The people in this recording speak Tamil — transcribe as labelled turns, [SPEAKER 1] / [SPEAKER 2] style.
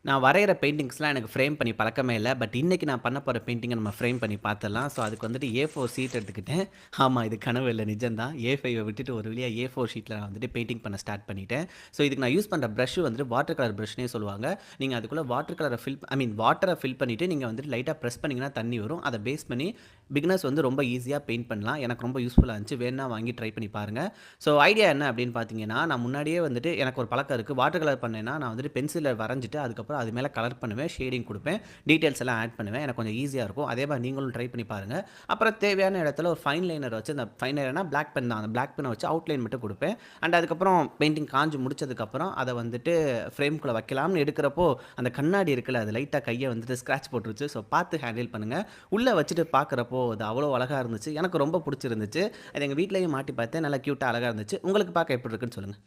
[SPEAKER 1] நான் வரையிற பெயிண்டிங்ஸ்லாம் எனக்கு ஃப்ரேம் பண்ணி பழக்கமே இல்ல. பட் இன்னைக்கு நான் பண்ண போற பெயிண்டிங்க நம்ம ஃப்ரேம் பண்ணி பார்த்துடலாம். ஸோ அதுக்கு வந்துட்டு A4 ஷீட் எடுத்துக்கிட்டேன். ஆமா, இது கனவு இல்ல, நிஜம் தான். A5 விட்டுட்டு ஒரு வழியா A4 ஷீட்ல நான் வந்துட்டு பெயிண்டிங் பண்ண ஸ்டார்ட் பண்ணிட்டேன். ஸோ இதுக்கு நான் யூஸ் பண்ற பிரஷ் வந்துட்டு வாட்டர் கலர் பிரஷ்னே சொல்லுவாங்க. நீங்க அதுக்குள்ள வாட்டர் கலர வாட்டர ஃபில் பண்ணிட்டு நீங்க வந்துட்டு லைட்டா பிரஸ் பண்ணீங்கன்னா தண்ணி வரும். அத பேஸ் பண்ணி பிகினர்ஸ் வந்து ரொம்ப ஈஸியா பெயிண்ட் பண்ணலாம். எனக்கு ரொம்ப யூஸ்ஃபுல்லா இருந்துச்சு. வேணுனா வாங்கி ட்ரை பண்ணி பாருங்க. ஸோ ஐடியா என்ன அப்படின்னு பார்த்தீங்கன்னா, நான் முன்னாடியே வந்துட்டு எனக்கு ஒரு பழக்கம் இருக்கு. வாட்டர் கலர் பண்ணேன்னா, நான் வந்துட்டு பென்சில்ல வரைஞ்சுட்டு, அதுக்கப்புறம் அது மேல கலர் பண்ணுவேன், ஷேடிங் குடுப்பேன், டீட்டெயில்ஸ் எல்லாம் ஆட் பண்ணுவேன். எனக்கு கொஞ்சம் ஈஸியா இருக்கும். அதே மாரி நீங்களும் ட்ரை பண்ணி பாருங்க. அப்புறம் தேவையான இடத்துல ஒரு ஃபைன் லைனர் வச்சு, அந்த ஃபைன் லைனர்னா பிளாக் பென் தான். அந்த பிளாக் பென்ன வச்சு அவுட்லைன் மட்டும் குடுப்பேன். அண்ட் அதுக்கப்புறம் பெயிண்டிங் காஞ்சு முடிச்சதுக்கப்புறம், அத வந்துட்டு ஃப்ரேம்குள்ள வைக்கலாம்னு எடுக்கிறப்போ, அந்த கண்ணாடி இருக்குல்ல, அது லைட்டா கைய வந்துட்டு ஸ்க்ராட்ச் போட்டுருச்சு. ஸோ பார்த்து ஹேண்டில் பண்ணுங்க. உள்ள வச்சுட்டு பார்க்குறப்போ, அது அவ்வளோ அழகா இருந்துச்சு. எனக்கு ரொம்ப புடிச்சிருந்துச்சு. அது எங்க வீட்லயும் மாட்டி பார்த்தேன். நல்லா கியூட்டா அழகா இருந்துச்சு. உங்களுக்கு பார்க்க எப்படி இருக்குன்னு சொல்லுங்க.